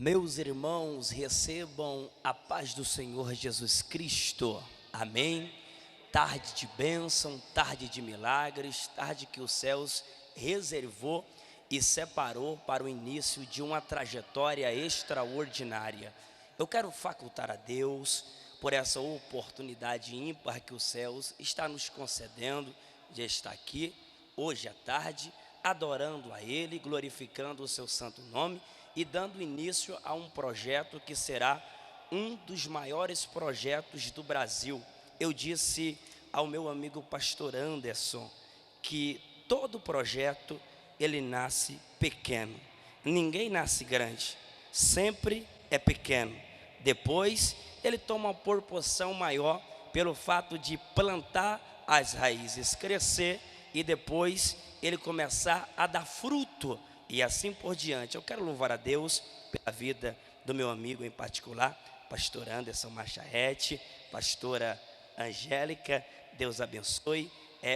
Meus irmãos, recebam a paz do Senhor Jesus Cristo, amém? Tarde de bênção, tarde de milagres, tarde que os céus reservou e separou para o início de uma trajetória extraordinária. Eu quero facultar a Deus por essa oportunidade ímpar que os céus está nos concedendo de estar aqui, hoje à tarde, adorando a Ele, glorificando o seu santo nome e dando início a um projeto que será um dos maiores projetos do Brasil. Eu disse ao meu amigo pastor Anderson que todo projeto ele nasce pequeno, ninguém nasce grande, sempre é pequeno, depois ele toma uma proporção maior pelo fato de plantar as raízes, crescer e depois ele começar a dar fruto e assim por diante. Eu quero louvar a Deus pela vida do meu amigo em particular, pastor Anderson Macharete, pastora Angélica, Deus abençoe.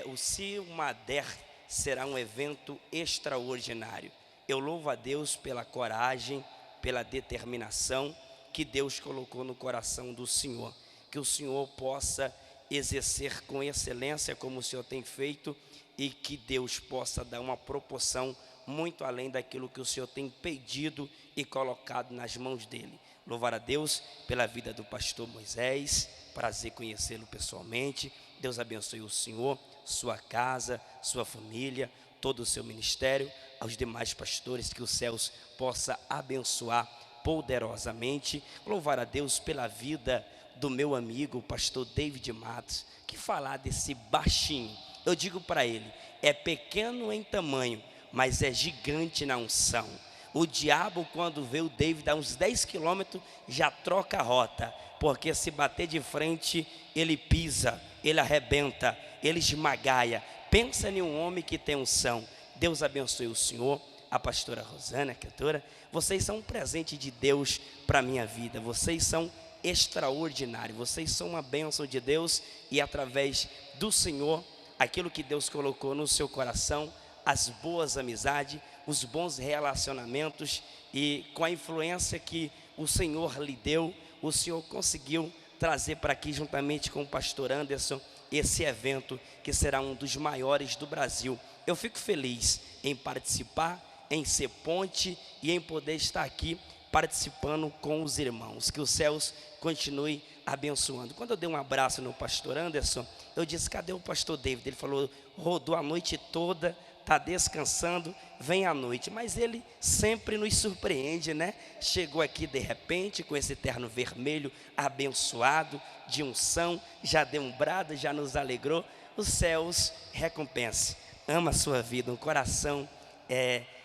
O Silmader será um evento extraordinário. Eu louvo a Deus pela coragem, pela determinação que Deus colocou no coração do Senhor. Que o Senhor possa exercer com excelência como o Senhor tem feito e que Deus possa dar uma proporção muito além daquilo que o Senhor tem pedido e colocado nas mãos dele. Louvar a Deus pela vida do pastor Moisés, prazer conhecê-lo pessoalmente. Deus abençoe o Senhor, sua casa, sua família, todo o seu ministério, aos demais pastores que os céus possa abençoar poderosamente. Louvar a Deus pela vida do meu amigo, o pastor David Matos, que falar desse baixinho, eu digo para ele, é pequeno em tamanho, mas é gigante na unção. O diabo, quando vê o David a uns 10 quilômetros, já troca a rota, porque se bater de frente, ele pisa, ele arrebenta, ele esmagaia. Pensa em um homem que tem unção. Deus abençoe o Senhor, a pastora Rosana, a cantora. Vocês são um presente de Deus para a minha vida, vocês são extraordinários, vocês são uma bênção de Deus e através do Senhor, aquilo que Deus colocou no seu coração, as boas amizades, os bons relacionamentos e com a influência que o Senhor lhe deu, o Senhor conseguiu trazer para aqui juntamente com o pastor Anderson esse evento que será um dos maiores do Brasil. Eu fico feliz em participar, em ser ponte e em poder estar aqui participando com os irmãos, que os céus continue abençoando. Quando eu dei um abraço no pastor Anderson, eu disse, cadê o pastor David? Ele falou, rodou a noite toda, está descansando, vem à noite. Mas ele sempre nos surpreende, né? Chegou aqui de repente com esse terno vermelho abençoado, de unção, já deu um brado, já nos alegrou. Os céus recompense. Ama a sua vida, um coração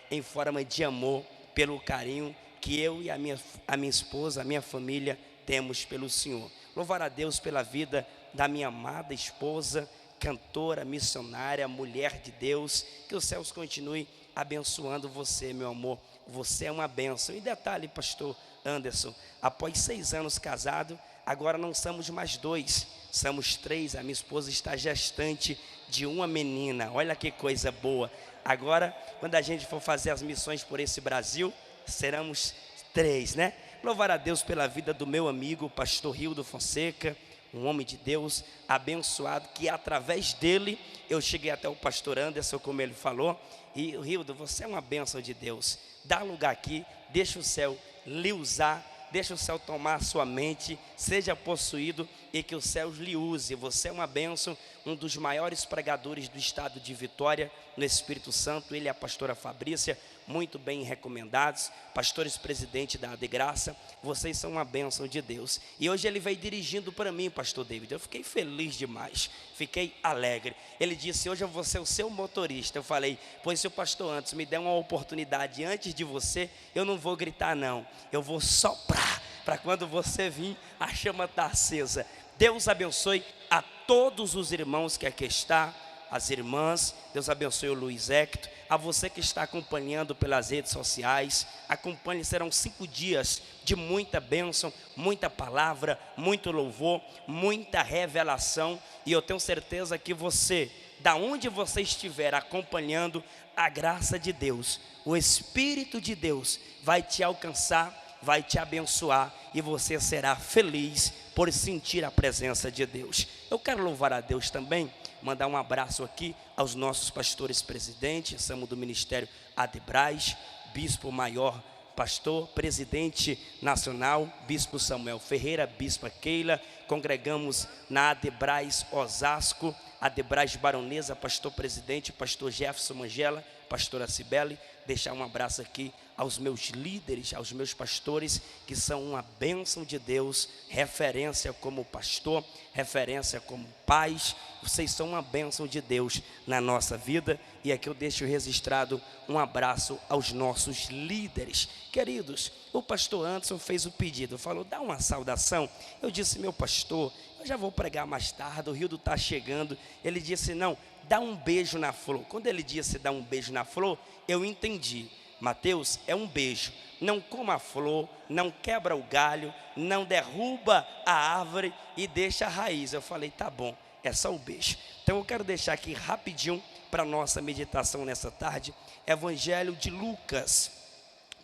em forma de amor, pelo carinho que eu e a minha esposa, a minha família temos pelo Senhor. Louvar a Deus pela vida da minha amada esposa, cantora, missionária, mulher de Deus, que os céus continue abençoando você, meu amor, você é uma bênção. E detalhe, pastor Anderson, após 6 anos casado, agora não somos mais 2, somos 3, a minha esposa está gestante de uma menina, olha que coisa boa. Agora, quando a gente for fazer as missões por esse Brasil, seremos 3, né? Louvar a Deus pela vida do meu amigo, pastor Hildo Fonseca, um homem de Deus abençoado, que através dele eu cheguei até o pastor Anderson, como ele falou. E Hildo, você é uma bênção de Deus, dá lugar aqui, deixa o céu lhe usar, deixa o céu tomar a sua mente, seja possuído e que os céus lhe use. Você é uma bênção, um dos maiores pregadores do estado de Vitória, no Espírito Santo, ele e a pastora Fabrícia, muito bem recomendados, pastores presidente da De Graça, vocês são uma bênção de Deus. E hoje ele veio dirigindo para mim, pastor David, eu fiquei feliz demais, fiquei alegre. Ele disse, hoje eu vou ser o seu motorista. Eu falei, pois se o pastor antes me der uma oportunidade antes de você, eu não vou gritar não, eu vou soprar, para quando você vir, a chama está acesa. Deus abençoe a todos os irmãos que aqui estão, as irmãs, Deus abençoe o Luiz Hector, a você que está acompanhando pelas redes sociais, acompanhe, serão 5 dias de muita bênção, muita palavra, muito louvor, muita revelação, e eu tenho certeza que você, da onde você estiver acompanhando, a graça de Deus, o Espírito de Deus vai te alcançar vai te abençoar e você será feliz por sentir a presença de Deus. Eu quero louvar a Deus também, mandar um abraço aqui aos nossos pastores presidentes, somos do Ministério Adebras, Bispo Maior, pastor, presidente nacional, Bispo Samuel Ferreira, Bispa Keila, congregamos na Adebras Osasco, Adebras Baronesa, pastor presidente, pastor Jefferson Mangela, pastora Cibele. Deixar um abraço aqui aos meus líderes, aos meus pastores, que são uma bênção de Deus, referência como pastor, referência como pais. Vocês são uma bênção de Deus na nossa vida. E aqui eu deixo registrado um abraço aos nossos líderes. Queridos, o pastor Anderson fez o pedido, falou, dá uma saudação. Eu disse, meu pastor, eu já vou pregar mais tarde, o Rildo está chegando. Ele disse, não, dá um beijo na flor. Quando ele disse dá um beijo na flor, eu entendi. Mateus, é um beijo. Não coma a flor, não quebra o galho, não derruba a árvore e deixa a raiz. Eu falei, tá bom, é só o beijo. Então eu quero deixar aqui rapidinho para nossa meditação nessa tarde, Evangelho de Lucas,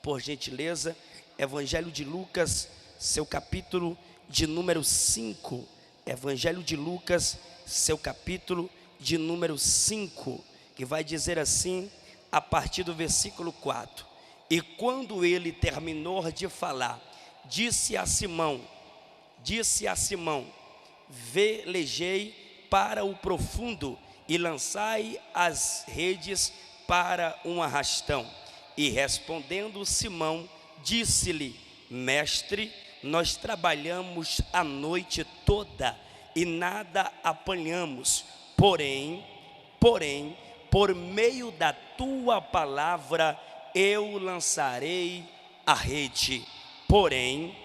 por gentileza, Evangelho de Lucas, seu capítulo de número 5, Evangelho de Lucas, seu capítulo de número 5, que vai dizer assim, a partir do versículo 4, e quando ele terminou de falar, disse a Simão, velejei para o profundo e lançai as redes para um arrastão. E respondendo Simão, disse-lhe, mestre, nós trabalhamos a noite toda e nada apanhamos, porém, por meio da tua palavra eu lançarei a rede. Porém,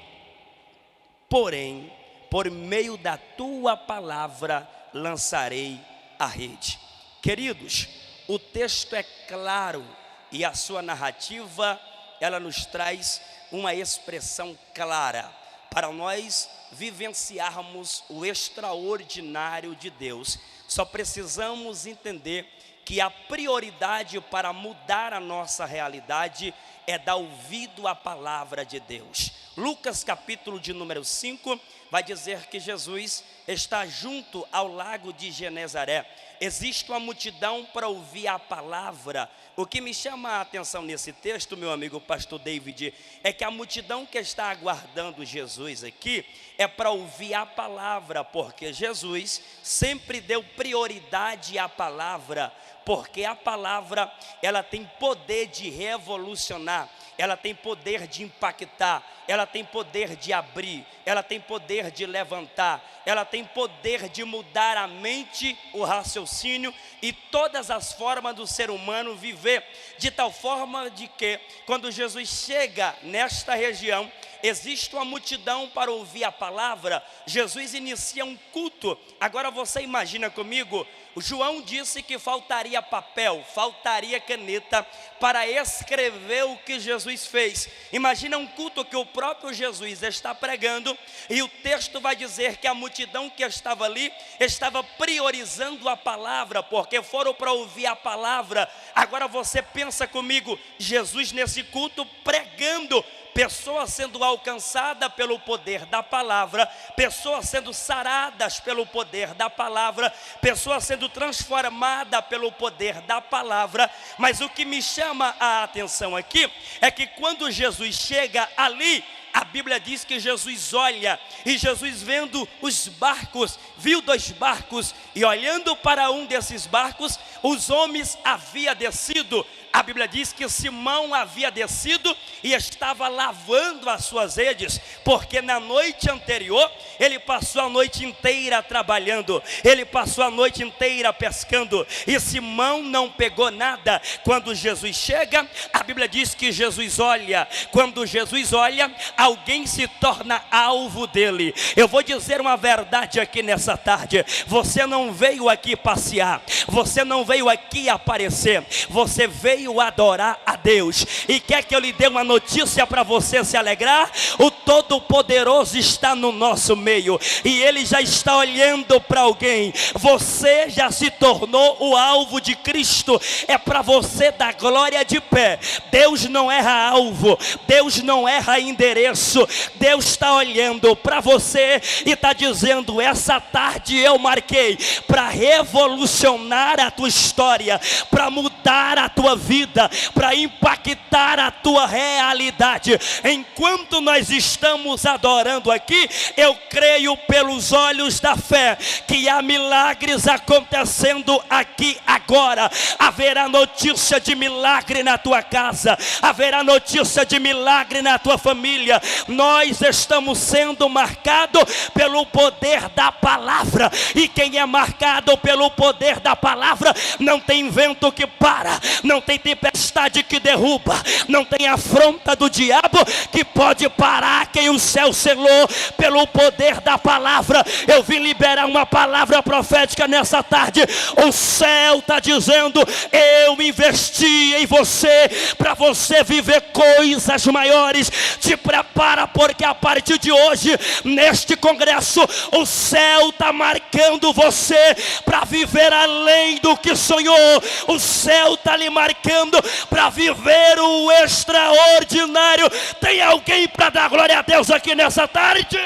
por meio da tua palavra lançarei a rede. Queridos, o texto é claro e a sua narrativa, ela nos traz uma expressão clara para nós vivenciarmos o extraordinário de Deus. Só precisamos entender que a prioridade para mudar a nossa realidade é dar ouvido à palavra de Deus. Lucas capítulo de número 5 vai dizer que Jesus está junto ao lago de Genezaré. Existe uma multidão para ouvir a palavra. O que me chama a atenção nesse texto, meu amigo pastor David, é que a multidão que está aguardando Jesus aqui é para ouvir a palavra, porque Jesus sempre deu prioridade à palavra, porque a palavra, ela tem poder de revolucionar, ela tem poder de impactar, ela tem poder de abrir, ela tem poder de levantar, ela tem poder de mudar a mente, o raciocínio e todas as formas do ser humano viver, de tal forma de que quando Jesus chega nesta região, existe uma multidão para ouvir a palavra. Jesus inicia um culto. Agora você imagina comigo, o João disse que faltaria papel, faltaria caneta para escrever o que Jesus fez. Imagina um culto que o próprio Jesus está pregando e o texto vai dizer que a multidão que estava ali estava priorizando a palavra, porque foram para ouvir a palavra. Agora você pensa comigo, Jesus nesse culto pregando, pessoas sendo alcançadas pelo poder da palavra, pessoas sendo saradas pelo poder da palavra, pessoas sendo transformadas pelo poder da palavra. Mas o que me chama a atenção aqui é que quando Jesus chega ali, a Bíblia diz que Jesus olha, e Jesus vendo os barcos, viu 2 barcos, e olhando para um desses barcos, os homens haviam descido. A Bíblia diz que Simão havia descido e estava lavando as suas redes, porque na noite anterior, ele passou a noite inteira trabalhando, ele passou a noite inteira pescando, e Simão não pegou nada. Quando Jesus chega, a Bíblia diz que Jesus olha. Quando Jesus olha, alguém se torna alvo dele. Eu vou dizer uma verdade aqui nessa tarde: você não veio aqui passear, você não veio aqui aparecer, você veio adorar a Deus. E quer que eu lhe dê uma notícia para você se alegrar? O Todo-Poderoso está no nosso meio, e Ele já está olhando para alguém. Você já se tornou o alvo de Cristo. É para você dar glória de pé. Deus não erra alvo, Deus não erra endereço. Deus está olhando para você e está dizendo: essa tarde eu marquei para revolucionar a tua história, para mudar a tua vida, para impactar a tua realidade. Enquanto nós estamos adorando aqui, eu creio pelos olhos da fé que há milagres acontecendo aqui agora. Haverá notícia de milagre na tua casa, haverá notícia de milagre na tua família. Nós estamos sendo marcados pelo poder da palavra, e quem é marcado pelo poder da palavra, não tem vento que para, não tem tempestade que derruba, não tem afronta do diabo que pode parar quem o céu selou pelo poder da palavra. Eu vim liberar uma palavra profética nessa tarde. O céu está dizendo: eu investi em você para você viver coisas maiores. Te prepara, porque a partir de hoje, neste congresso, o céu está marcando você para viver além do que sonhou. O céu está lhe marcando para viver o extraordinário. Tem alguém para dar glória a Deus aqui nessa tarde?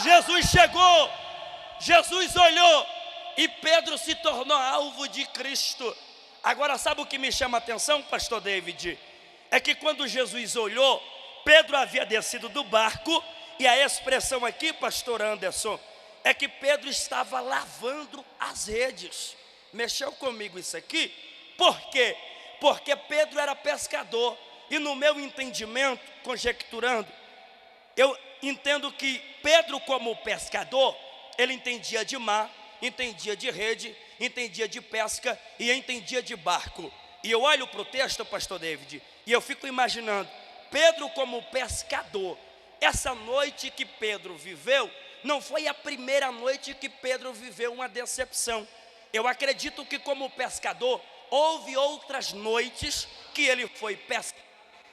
Jesus chegou, Jesus olhou, e Pedro se tornou alvo de Cristo. Agora, sabe o que me chama a atenção, pastor David? É que quando Jesus olhou, Pedro havia descido do barco, e a expressão aqui, pastor Anderson, é que Pedro estava lavando as redes. Mexeu comigo isso aqui? Por quê? Porque Pedro era pescador, e no meu entendimento, conjecturando, eu entendo que Pedro, como pescador, ele entendia de mar, entendia de rede, entendia de pesca e entendia de barco. E eu olho para o texto, pastor David, e eu fico imaginando Pedro como pescador. Essa noite que Pedro viveu não foi a primeira noite que Pedro viveu uma decepção. Eu acredito que, como pescador, houve outras noites que ele foi pescar,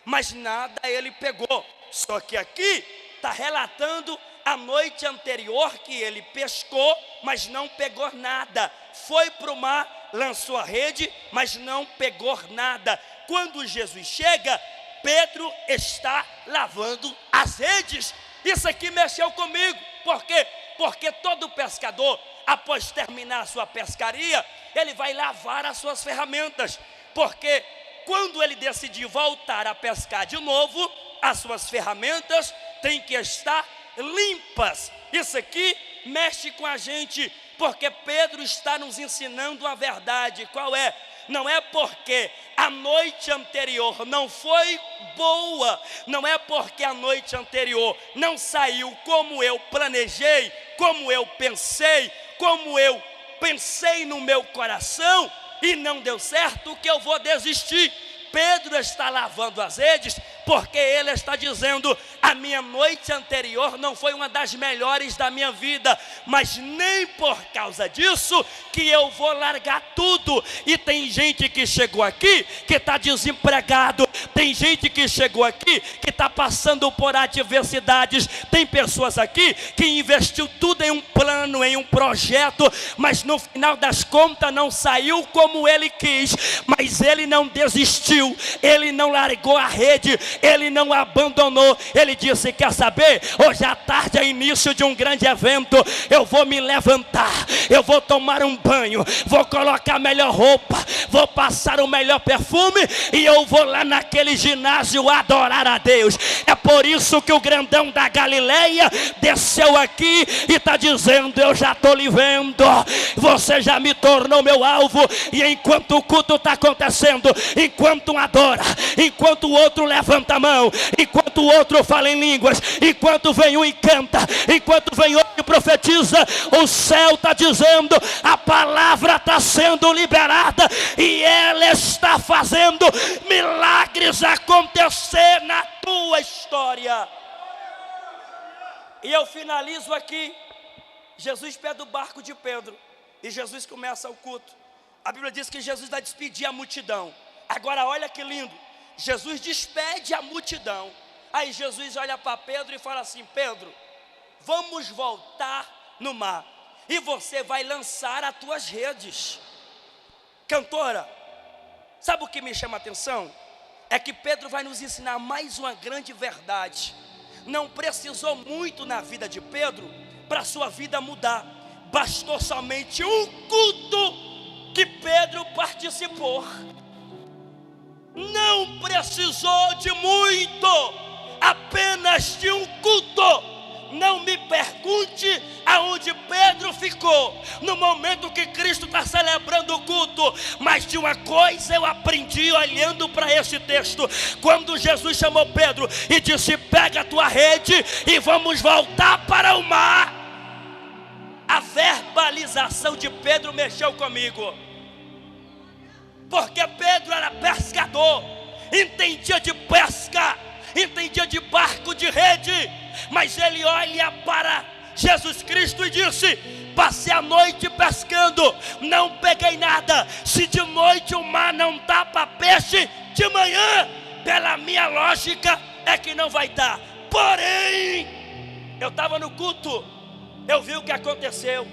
mas nada ele pegou. Só que aqui está relatando a noite anterior que ele pescou, mas não pegou nada. Foi para o mar, lançou a rede, mas não pegou nada. Quando Jesus chega, Pedro está lavando as redes. Isso aqui mexeu comigo. Por quê? Porque todo pescador, após terminar a sua pescaria, ele vai lavar as suas ferramentas. Porque quando ele decidir voltar a pescar de novo, as suas ferramentas têm que estar limpas. Isso aqui mexe com a gente, porque Pedro está nos ensinando a verdade. Qual é? Não é porque a noite anterior não foi boa, não é porque a noite anterior não saiu como eu planejei, como eu pensei no meu coração e não deu certo, que eu vou desistir. Pedro está lavando as redes porque ele está dizendo: a minha noite anterior não foi uma das melhores da minha vida, mas nem por causa disso que eu vou largar tudo. E tem gente que chegou aqui que está desempregado, tem gente que chegou aqui que está passando por adversidades, tem pessoas aqui que investiu tudo em um plano, em um projeto, mas no final das contas não saiu como ele quis. Mas ele não desistiu, ele não largou a rede, ele não abandonou. Ele disse: quer saber? Hoje à tarde é início de um grande evento. Eu vou me levantar, eu vou tomar um banho, vou colocar a melhor roupa, vou passar o melhor perfume e eu vou lá naquele ginásio adorar a Deus. É por isso que o grandão da Galileia desceu aqui e está dizendo: eu já estou lhe vendo, você já me tornou meu alvo. E enquanto o culto está acontecendo, enquanto um adora, enquanto o outro levanta a mão, enquanto o outro fala em línguas, enquanto vem um e canta, enquanto vem outro e profetiza, o céu está dizendo: a palavra está sendo liberada e ela está fazendo milagres acontecer na tua história. E eu finalizo aqui. Jesus pede o barco de Pedro e Jesus começa o culto. A Bíblia diz que Jesus vai despedir a multidão. Agora olha que lindo, Jesus despede a multidão. Aí Jesus olha para Pedro e fala assim: Pedro, vamos voltar no mar e você vai lançar as tuas redes. Cantora, sabe o que me chama a atenção? É que Pedro vai nos ensinar mais uma grande verdade. Não precisou muito na vida de Pedro para sua vida mudar. Bastou somente um culto que Pedro participou. Não precisou de muito, apenas de um culto. Não me pergunte aonde Pedro ficou no momento que Cristo está celebrando o culto, mas de uma coisa eu aprendi olhando para esse texto. Quando Jesus chamou Pedro e disse: pega a tua rede e vamos voltar para o mar, a verbalização de Pedro mexeu comigo, porque Pedro era pescador, entendia de pesca, entendia de barco, de rede. Mas ele olha para Jesus Cristo e disse: passei a noite pescando, não peguei nada. Se de noite o mar não dá para peixe, de manhã, pela minha lógica, é que não vai dar. Porém, eu estava no culto, eu vi o que aconteceu.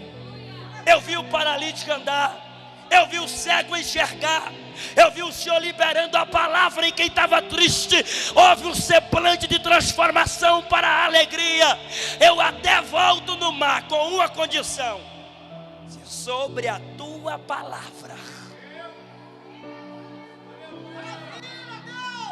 Eu vi o paralítico andar, eu vi o cego enxergar, eu vi o Senhor liberando a palavra em quem estava triste. Houve um semblante de transformação para a alegria. Eu até volto no mar com uma condição: se sobre a tua palavra,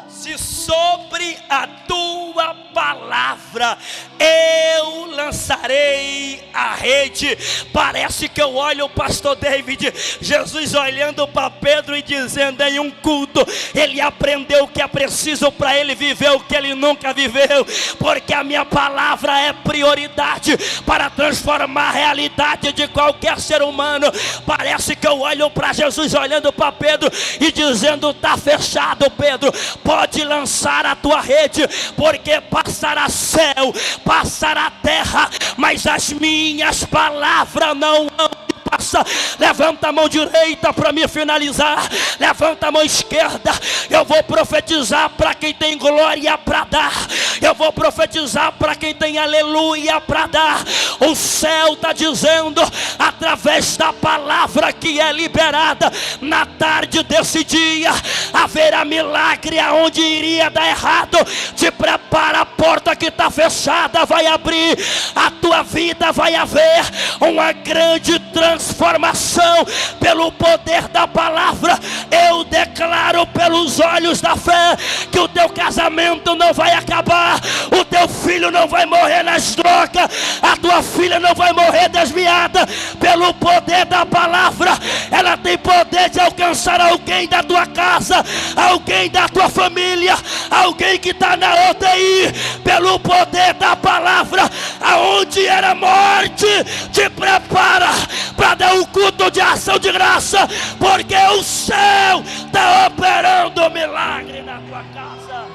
se sobre a tua palavra eu lançarei a rede. Parece que eu olho o pastor David, Jesus olhando para Pedro e dizendo: em um culto ele aprendeu o que é preciso para ele viver o que ele nunca viveu, porque a minha palavra é prioridade para transformar a realidade de qualquer ser humano. Parece que eu olho para Jesus olhando para Pedro e dizendo: está fechado, Pedro, pode lançar a tua rede, porque passará céu, passará terra, mas as minhas palavras não vão passa. Levanta a mão direita para me finalizar, levanta a mão esquerda. Eu vou profetizar para quem tem glória para dar, eu vou profetizar para quem tem aleluia para dar. O céu está dizendo, através da palavra que é liberada na tarde desse dia, haverá milagre aonde iria dar errado. Te prepara, a porta que está fechada vai abrir, a tua vida vai haver uma grande transformação pelo poder da palavra. Eu declaro pelos olhos da fé que o teu casamento não vai acabar, o teu filho não vai morrer nas drogas, a tua filha não vai morrer desviada. Pelo poder da palavra, ela tem poder de alcançar alguém da tua casa, alguém da tua família, alguém que está na UTI. Pelo poder da palavra, aonde era morte, te prepara para dar um culto de ação de graça, porque o céu está operando milagre na tua casa.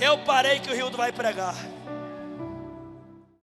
Eu parei que o Rildo vai pregar.